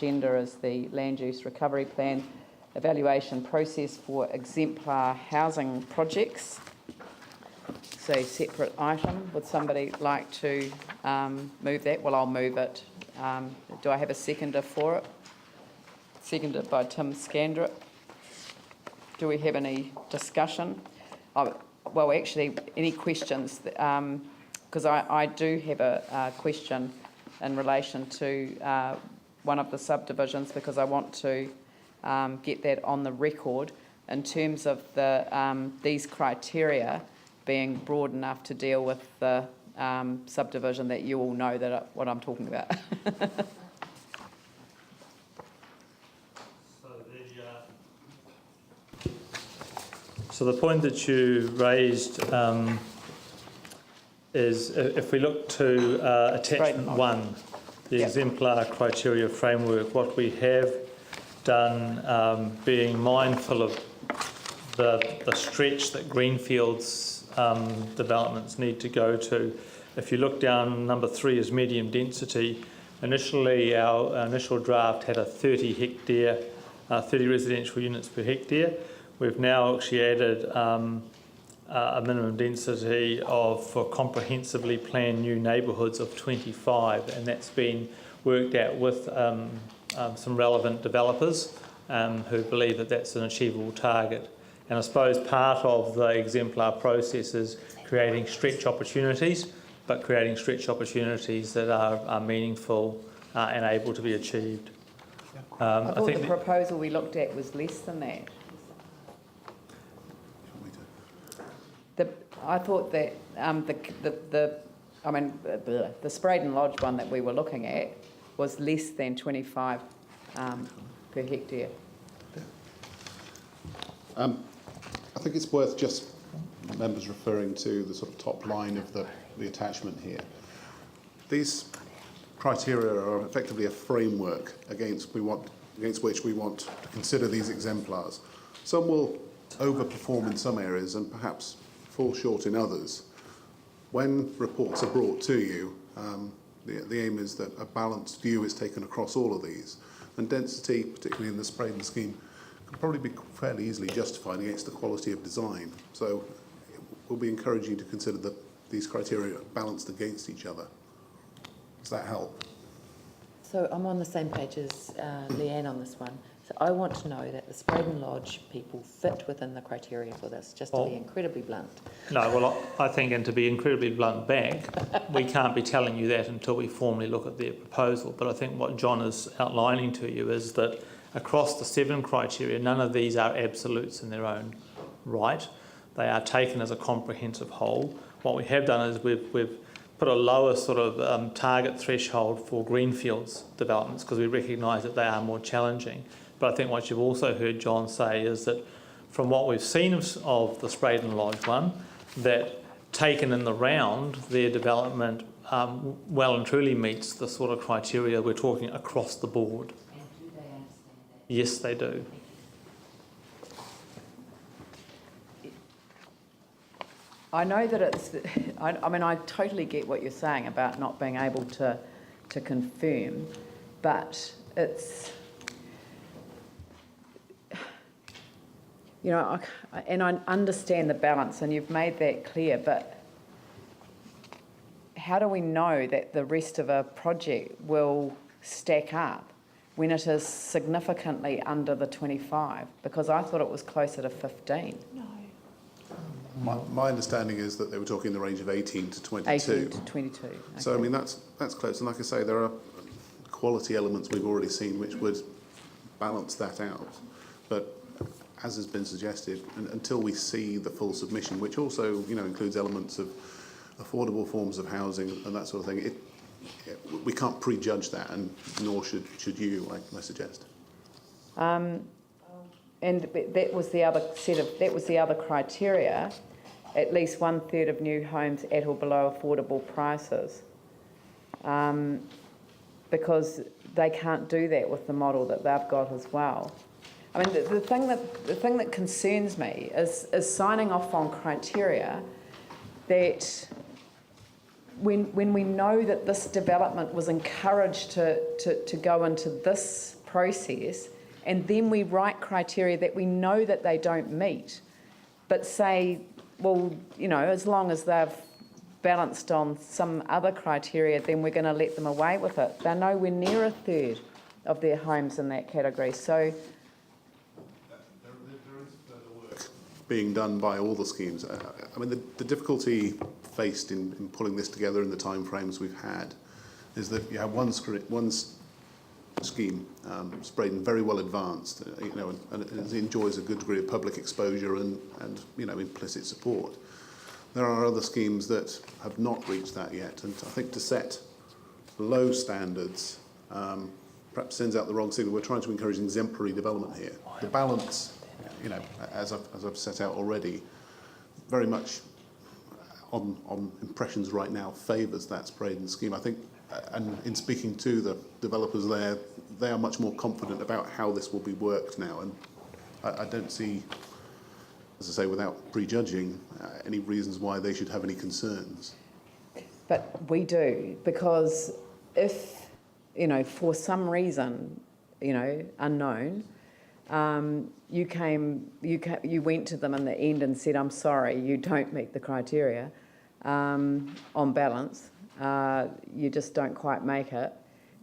agenda is the land use recovery plan evaluation process for exemplar housing projects. It's a separate item. Would somebody like to move that? Well, I'll move it. Do I have a seconder for it? Seconded by Tim Scandrett. Do we have any discussion? Well, actually, any questions? Because I do have a question in relation to one of the subdivisions, because I want to get that on the record in terms of the these criteria being broad enough to deal with the subdivision that you all know that what I'm talking about. So the point that you raised is if we look to attachment 1, the exemplar criteria framework, what we have done, being mindful of the stretch that greenfields developments need to go to. If you look down, number 3 is medium density. Initially, our initial draft had a 30 residential units per hectare. We've now actually added a minimum density for comprehensively planned new neighbourhoods of 25, and that's been worked out with some relevant developers who believe that that's an achievable target. And I suppose part of the exemplar process is creating stretch opportunities, but creating stretch opportunities that are meaningful and able to be achieved. I thought the proposal we looked at was less than that. I thought that the Spraden Lodge one that we were looking at was less than 25 per hectare. I think it's worth just members referring to the sort of top line of the attachment here. These criteria are effectively a framework against which we want to consider these exemplars. Some will overperform in some areas and perhaps fall short in others. When reports are brought to you, the aim is that a balanced view is taken across all of these, and density, particularly in the Spraden scheme, can probably be fairly easily justified against the quality of design. So we'll be encouraging you to consider that these criteria are balanced against each other. Does that help? So I'm on the same page as Leanne on this one. So I want to know that the Spraden Lodge people fit within the criteria for this, just to be incredibly blunt. No, well, I think, and to be incredibly blunt back, we can't be telling you that until we formally look at their proposal. But I think what John is outlining to you is that across the 7 criteria, none of these are absolutes in their own right. They are taken as a comprehensive whole. What we have done is we've put a lower sort of target threshold for greenfields developments because we recognise that they are more challenging. But I think what you've also heard John say is that from what we've seen of the Spraden Lodge one, that taken in the round, their development well and truly meets the sort of criteria we're talking across the board. And do they understand that? Yes, they do. I know that it's, I mean, I totally get what you're saying about not being able to confirm, but it's, you know, and I understand the balance, and you've made that clear, but how do we know that the rest of a project will stack up when it is significantly under the 25? Because I thought it was closer to 15. No. My understanding is that they were talking in the range of 18 to 22. 18 to 22. Okay. So, I mean, that's close. And like I say, there are quality elements we've already seen which would balance that out. But as has been suggested, until we see the full submission, which also, you know, includes elements of affordable forms of housing and that sort of thing, we can't prejudge that, and nor should you, I suggest. And that was the other criteria. At least 1/3 of new homes at or below affordable prices, because they can't do that with the model that they've got as well. I mean, the thing that concerns me is signing off on criteria that when we know that this development was encouraged to go into this process, and then we write criteria that we know that they don't meet, but say, well, you know, as long as they've balanced on some other criteria, then we're going to let them away with it. They're nowhere near a third of their homes in that category. So there is further work being done by all the schemes. I mean, the difficulty faced in pulling this together in the timeframes we've had is that you have one scheme, Spraden, very well advanced, you know, and it enjoys a good degree of public exposure and you know, implicit support. There are other schemes that have not reached that yet, and I think to set low standards perhaps sends out the wrong signal. We're trying to encourage exemplary development here. The balance, you know, as I've set out already, very much on impressions right now favours that Spraden scheme. I think, and in speaking to the developers there, they are much more confident about how this will be worked now, and I don't see, as I say, without prejudging, any reasons why they should have any concerns. but we do, because if, you know, for some reason, you know, unknown, you went to them in the end and said, I'm sorry, you don't meet the criteria on balance, you just don't quite make it,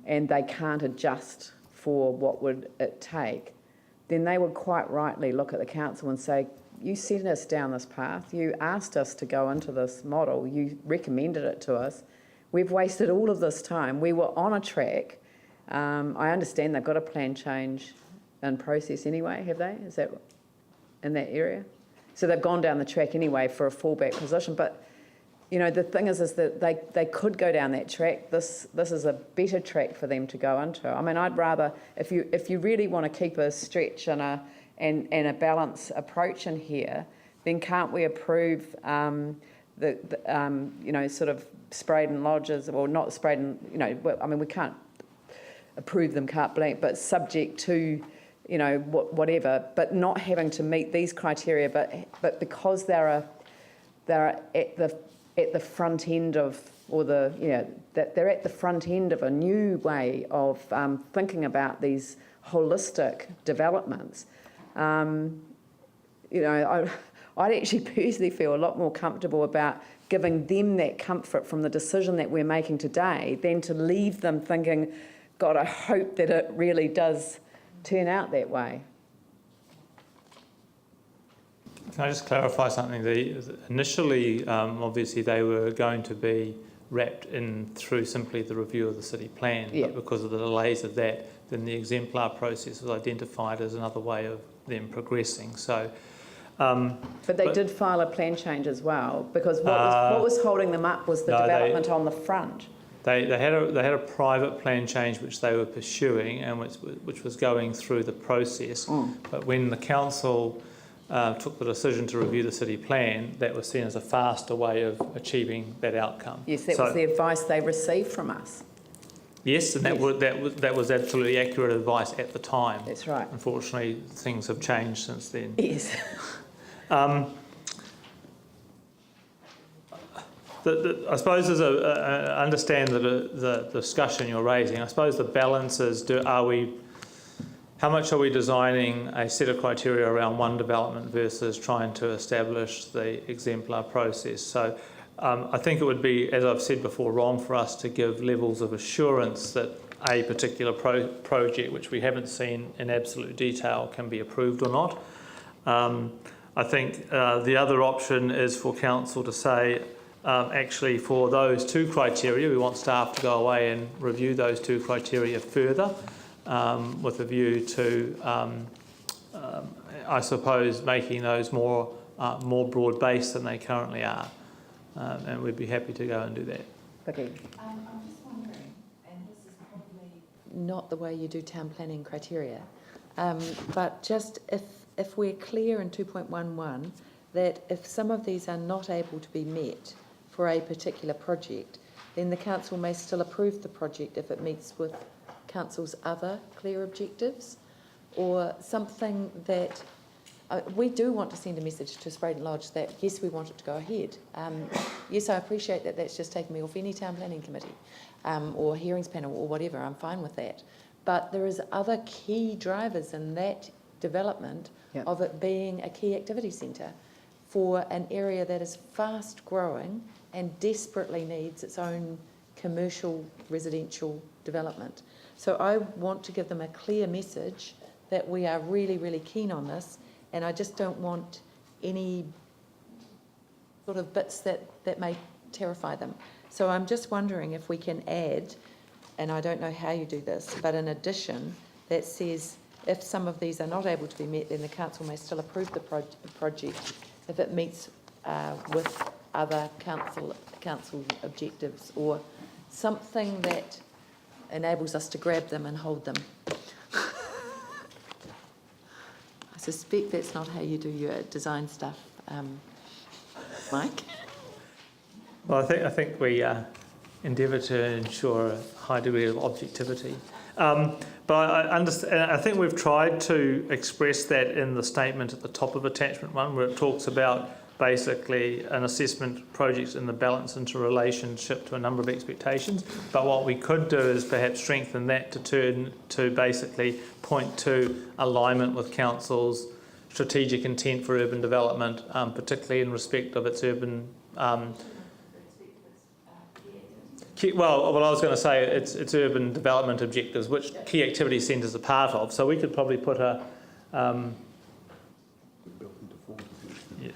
and they can't adjust for what would it take, then they would quite rightly look at the council and say, you sent us down this path, you asked us to go into this model, you recommended it to us, we've wasted all of this time, we were on a track. I understand they've got a plan change in process anyway, have they? Is that in that area? So they've gone down the track anyway for a fallback position, but you know, the thing is that they could go down that track. This is a better track for them to go into. I mean, I'd rather, if you really want to keep a stretch and a balance approach in here, then can't we approve you know, sort of Spraden lodges, or not Spraden, you know, I mean, we can't approve them carte blanche, but subject to, you know, whatever, but not having to meet these criteria, but because they're at the front end of, or the, you know, that they're at the front end of a new way of thinking about these holistic developments. You know, I'd actually personally feel a lot more comfortable about giving them that comfort from the decision that we're making today than to leave them thinking, God, I hope that it really does turn out that way. Can I just clarify something? Initially, obviously, they were going to be wrapped in through simply the review of the city plan, Yeah. but because of the delays of that, then the exemplar process was identified as another way of them progressing. So, but they did file a plan change as well, because what was holding them up was the development on the front. They had a private plan change which they were pursuing and which was going through the process. But when the council took the decision to review the city plan, that was seen as a faster way of achieving that outcome. Yes, that was the advice they received from us. Yes, and that was absolutely accurate advice at the time. That's right. Unfortunately, things have changed since then. Yes. I suppose I understand the discussion you're raising. I suppose the balance is, how much are we designing a set of criteria around one development versus trying to establish the exemplar process? So I think it would be, as I've said before, wrong for us to give levels of assurance that a particular project, which we haven't seen in absolute detail, can be approved or not. I think the other option is for council to say, actually, for those two criteria, we want staff to go away and review those two criteria further, with a view to, I suppose, making those more broad-based than they currently are. And we'd be happy to go and do that. Okay. I'm just wondering, and this is probably not the way you do town planning criteria, but just if we're clear in 2.11 that if some of these are not able to be met for a particular project, then the council may still approve the project if it meets with council's other clear objectives, or something that we do want to send a message to Spraden Lodge that, yes, we want it to go ahead. Yes, I appreciate that that's just taken me off any town planning committee or hearings panel or whatever. I'm fine with that. But there is other key drivers in that development of it being a key activity centre for an area that is fast growing and desperately needs its own commercial residential development. So I want to give them a clear message that we are really, really keen on this, and I just don't want any sort of bits that may terrify them. So I'm just wondering if we can add, and I don't know how you do this, but an addition that says if some of these are not able to be met, then the council may still approve the project if it meets with other council objectives, or something that enables us to grab them and hold them. I suspect that's not how you do your design stuff, Mike. Well, I think we endeavour to ensure a high degree of objectivity. But I understand. I think we've tried to express that in the statement at the top of attachment 1, where it talks about basically an assessment project in the balance into relationship to a number of expectations. But what we could do is perhaps strengthen that to turn to basically point to alignment with council's strategic intent for urban development, particularly in respect of its urban. Well, what I was going to say, it's urban development objectives, which key activity centres are part of. So we could probably put a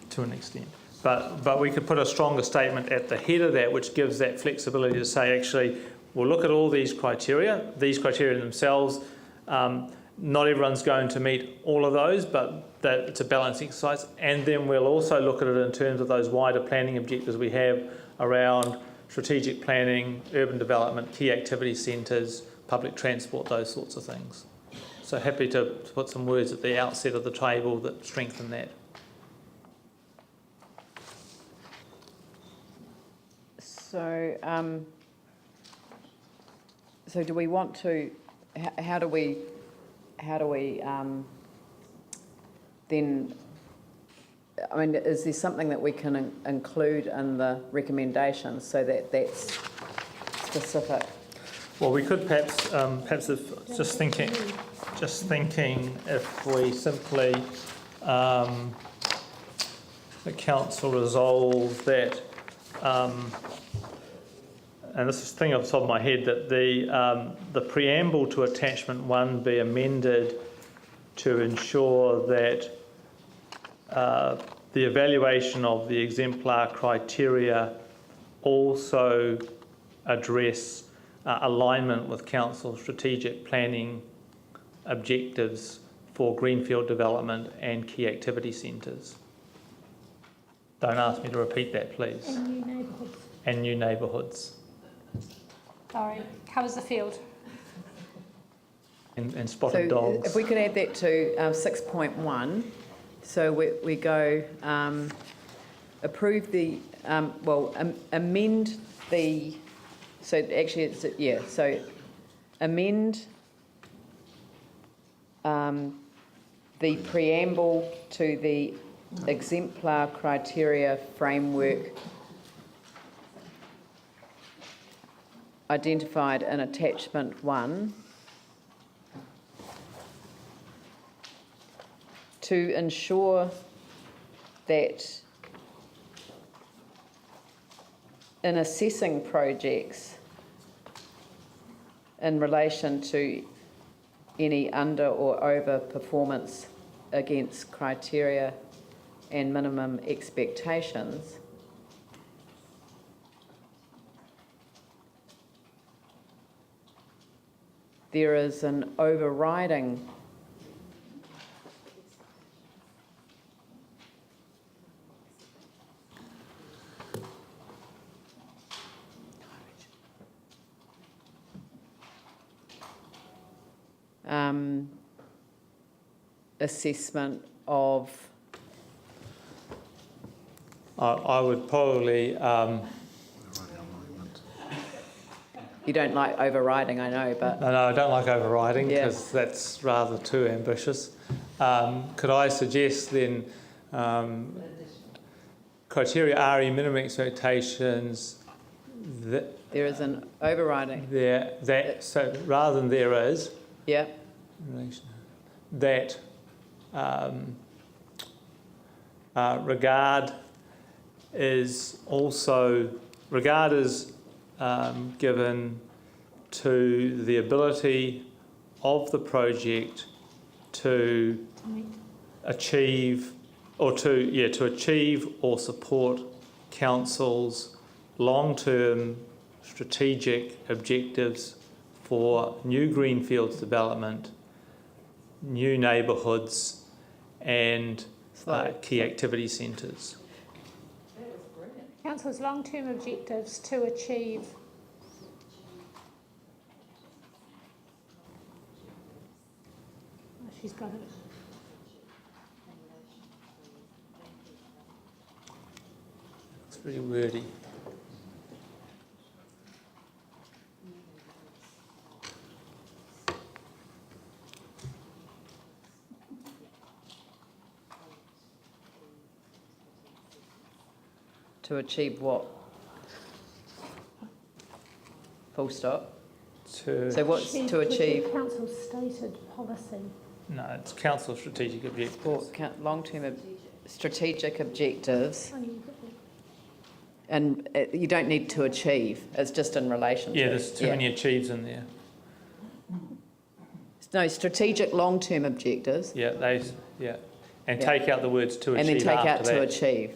to an extent. But we could put a stronger statement at the head of that, which gives that flexibility to say, actually, we'll look at all these criteria themselves. Not everyone's going to meet all of those, but that it's a balancing exercise. And then we'll also look at it in terms of those wider planning objectives we have around strategic planning, urban development, key activity centres, public transport, those sorts of things. So happy to put some words at the outset of the table that strengthen that. So, so do we want to? How do we then? I mean, is there something that we can include in the recommendations so that that's specific? Well, we could perhaps if just thinking if we simply the council resolve that. And this is a thing off the top of my head, that the preamble to attachment 1 be amended to ensure that the evaluation of the exemplar criteria also address alignment with council strategic planning objectives for greenfield development and key activity centres. Don't ask me to repeat that, please. And new neighbourhoods. And new neighbourhoods. Sorry, covers the field. And spotted dogs. If we could add that to 6.1, so we go approve the, amend the, so actually it's, so amend the preamble to the exemplar criteria framework identified in attachment 1 to ensure that in assessing projects in relation to any under or over performance against criteria and minimum expectations, there is an overriding assessment of. I would probably. You don't like overriding, I know, but. No, I don't like overriding because that's rather too ambitious. could I suggest then criteria RE minimum expectations that There is an overriding, so rather than there is yeah, that regard is given to the ability of the project to achieve or support council's long-term strategic objectives for new greenfields development, new neighbourhoods and key activity centres. Council's long-term objectives to achieve. Oh, she's got it. It's pretty wordy. to achieve what? Full stop. So what's to achieve? Council's stated policy. No, it's council strategic objectives. Long-term strategic objectives, Oh, you've got it. and you don't need to achieve. It's just in relation. Yeah, to, there's too many achieves in there. No, strategic long-term objectives, and take out the words to achieve. and then take out after to that. achieve.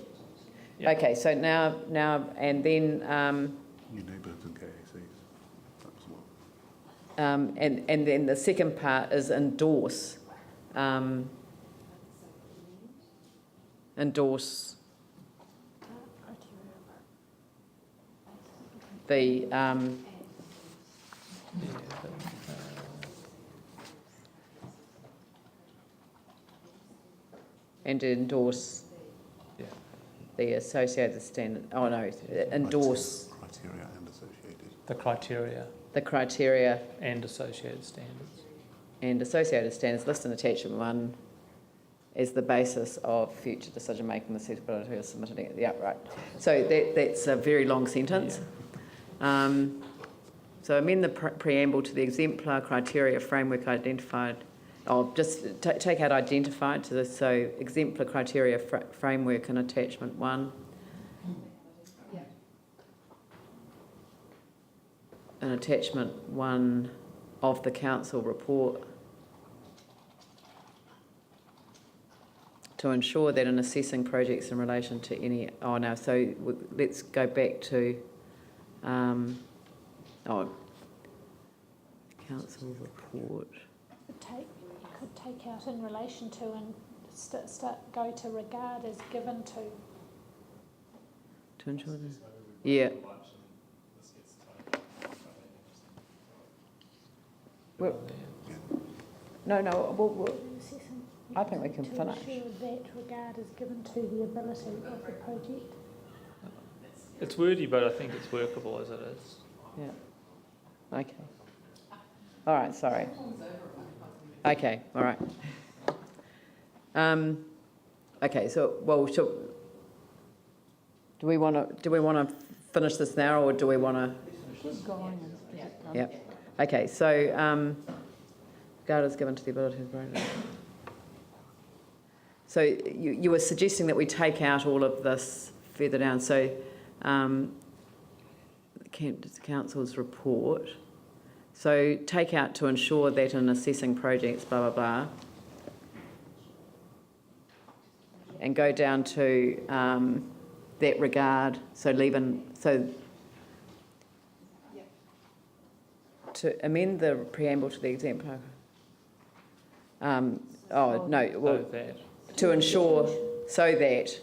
Yeah. Okay, so now, and then, New neighbourhoods and KACs. That was one. and then the second part is endorse. Endorse the and endorse the associated standard. Oh no, endorse Criteria and associated. The criteria the criteria and associated standards. and associated standards listed in attachment 1 as the basis of future decision making, the suitability of submitting it. Yeah, right. So that's a very long sentence. So amend the preamble to the exemplar criteria framework identified. Oh, just take out identified to this. So exemplar criteria framework in attachment 1. An attachment 1 of the council report to ensure that in assessing projects in relation to any... Oh, no, so let's go back to... council report. You could take out in relation to and go to regard as given to. To ensure that... Yeah. Well, no, I think we can finish. To ensure that regard is given to the ability of the project. It's wordy, but I think it's workable as it is. Yeah. Okay. All right, sorry. Okay, all right. Okay, so, well, do we want to finish this now, or do we want to... Keep going. Yeah. Okay, so regard is given to the ability of the project. So you were suggesting that we take out all of this further down. So the council's report. So take out to ensure that in assessing projects, blah, blah, blah. And go down to that regard. So to amend the preamble to the exemplar. To ensure so that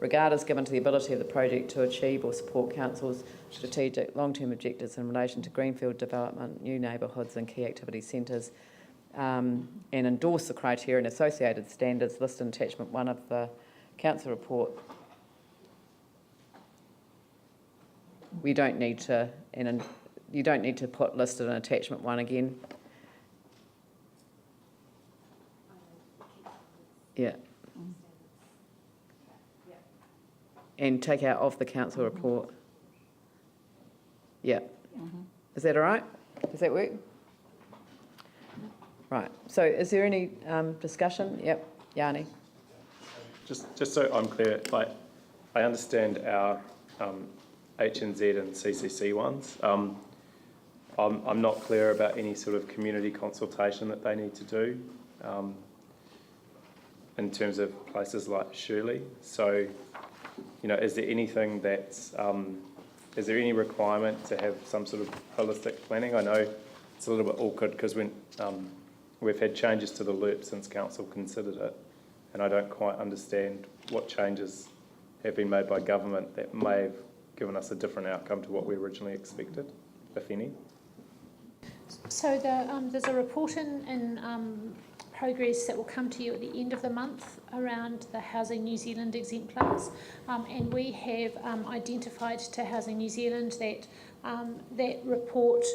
regard is given to the ability of the project to achieve or support council's strategic long-term objectives in relation to greenfield development, new neighbourhoods and key activity centres, and endorse the criteria and associated standards listed in attachment 1 of the council report. You don't need to put listed in attachment 1 again. Yeah. And take out of the council report. Yeah. Is that all right? Does that work? Right. So is there any discussion? Yep. Yanni. Just so I'm clear, like, I understand our HNZ and CCC ones. I'm not clear about any sort of community consultation that they need to do in terms of places like Shirley. So, you know, is there anything that's, is there any requirement to have some sort of holistic planning? I know it's a little bit awkward because when we've had changes to the LERP since council considered it, and I don't quite understand what changes have been made by government that may have given us a different outcome to what we originally expected, if any. So there's a report in progress that will come to you at the end of the month around the Housing New Zealand exemplars, and we have identified to Housing New Zealand that that report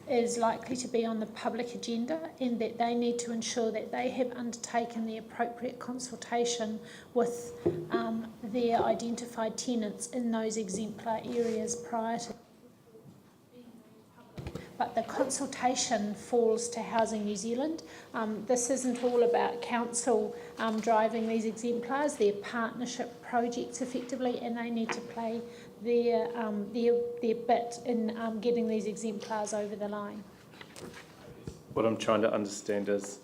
is likely to be on the public agenda, and that they need to ensure that they have undertaken the appropriate consultation with their identified tenants in those exemplar areas prior to. But the consultation falls to Housing New Zealand. This isn't all about council driving these exemplars. They're partnership projects effectively, and they need to play their bit in getting these exemplars over the line. What I'm trying to understand is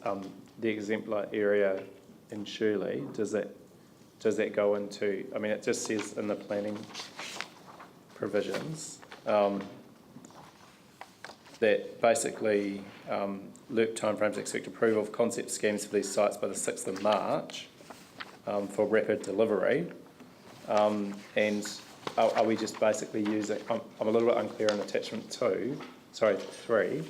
the exemplar area in Shirley, does that go into, I mean, it just says in the planning provisions that basically LERP timeframes expect approval of concept schemes for these sites by the 6th of March for rapid delivery. And are we just basically using, I'm a little bit unclear on attachment 3,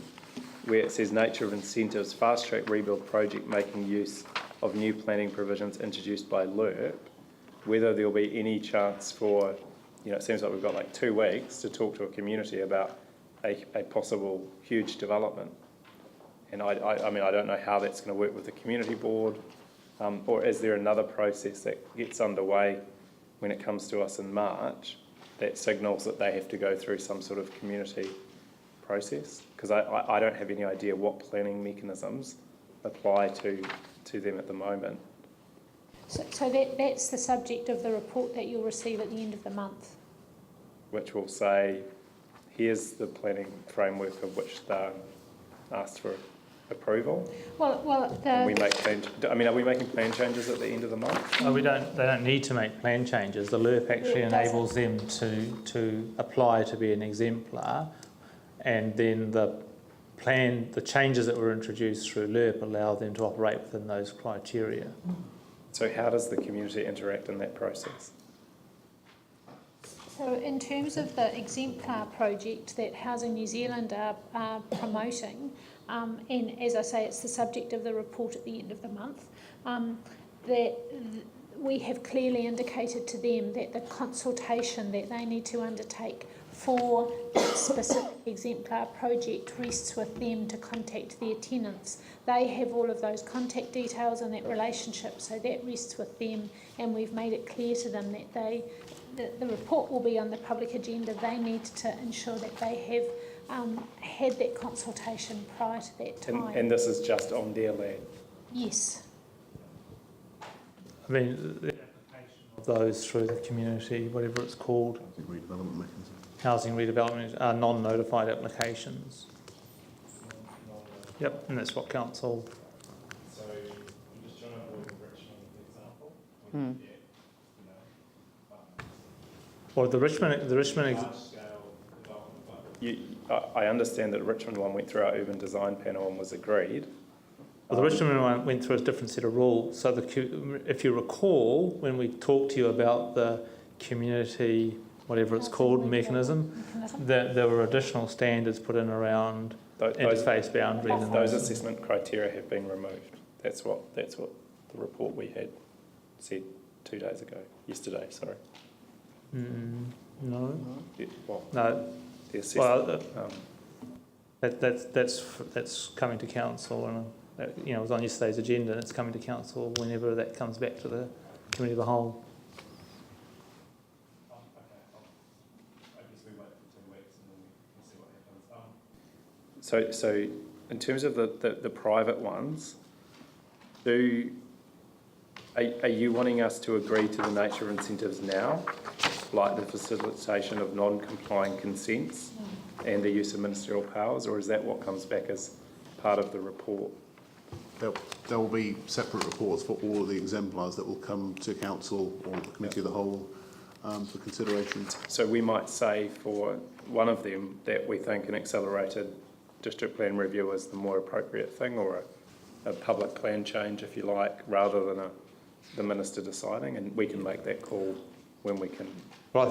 where it says nature of incentives, fast track rebuild project making use of new planning provisions introduced by LERP, whether there'll be any chance for, you know, it seems like we've got like 2 weeks to talk to a community about a possible huge development. And I mean, I don't know how that's going to work with the community board, or is there another process that gets underway when it comes to us in March that signals that they have to go through some sort of community process? Because I don't have any idea what planning mechanisms apply to them at the moment. So that's the subject of the report that you'll receive at the end of the month. Which will say, here's the planning framework of which they're asked for approval. Well, we make plan, I mean, are we making plan changes at the end of the month? No, we don't. They don't need to make plan changes. The LERP actually enables them to apply to be an exemplar, and then the changes that were introduced through LERP allow them to operate within those criteria. So how does the community interact in that process? So in terms of the Exemplar project that Housing New Zealand are promoting, and as I say, it's the subject of the report at the end of the month, that we have clearly indicated to them that the consultation that they need to undertake for that specific Exemplar project rests with them to contact their tenants. They have all of those contact details and that relationship, so that rests with them, and we've made it clear to them that the report will be on the public agenda. They need to ensure that they have had that consultation prior to that time. And this is just on their land? Yes. I mean, the application of those through the community, whatever it's called, housing redevelopment, are non-notified applications. Yep, and that's what council. So I'm just trying to avoid the Richmond example. Or the Richmond. Large scale development. I understand that the Richmond one went through our urban design panel and was agreed. Well, the Richmond one went through a different set of rules. So if you recall, when we talked to you about the community, whatever it's called, mechanism, there were additional standards put in around interface boundaries. And those assessment criteria have been removed. That's what the report we had said yesterday, sorry. No. Yeah, well, No. the assessment. Well, that's coming to council in it was on yesterday's agenda and it's coming to council whenever that comes back to the committee of the whole. Okay, I guess we wait for 2 weeks and then we can see what happens. So in terms of the private ones, are you wanting us to agree to the nature of incentives now, like the facilitation of non-complying consents and the use of ministerial powers, or is that what comes back as part of the report? There will be separate reports for all of the exemplars that will come to council or the committee of the whole for consideration. So we might say for one of them that we think an accelerated district plan review is the more appropriate thing, or a public plan change, if you like, rather than the minister deciding, and we can make that call when we can. Well,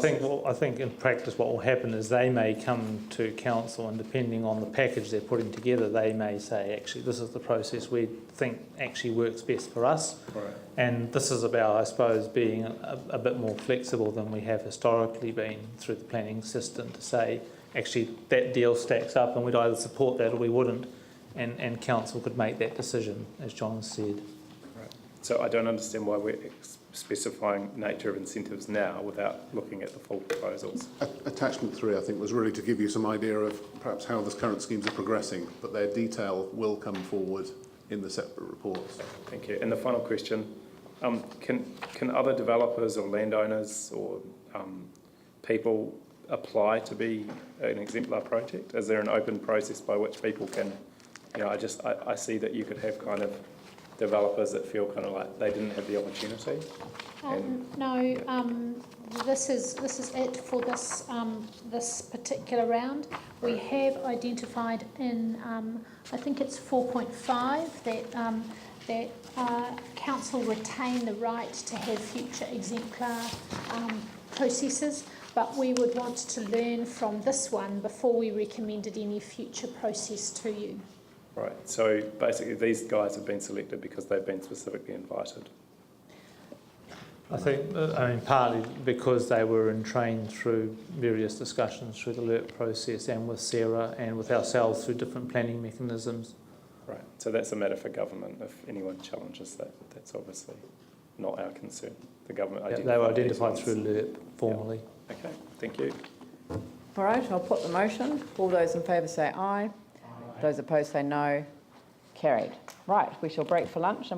I think in practice what will happen is they may come to council, and depending on the package they're putting together, they may say, actually, this is the process we think actually works best for us. Right. And this is about, I suppose, being a bit more flexible than we have historically been through the planning system, to say, actually, that deal stacks up and we'd either support that or we wouldn't, and council could make that decision, as John said. Right. So I don't understand why we're specifying nature of incentives now without looking at the full proposals. Attachment 3, I think, was really to give you some idea of perhaps how the current schemes are progressing, but their detail will come forward in the separate reports. Thank you. And the final question, can other developers or landowners or people apply to be an exemplar project? Is there an open process by which people can, I see that you could have kind of developers that feel kind of like they didn't have the opportunity? No, this is it for this particular round. We have identified in I think it's 4.5 that council retain the right to have future exemplar processes, but we would want to learn from this one before we recommended any future process to you. Right, so basically these guys have been selected because they've been specifically invited. I think, partly because they were entrained through various discussions through the LERP process and with Sarah and with ourselves through different planning mechanisms. Right, so that's a matter for government. If anyone challenges that, that's obviously not our concern. The government They were identified through LERP formally. Yeah. Okay, thank you. All right, I'll put the motion. All those in favour say aye. Those opposed say no. Carried. Right, we shall break for lunch. And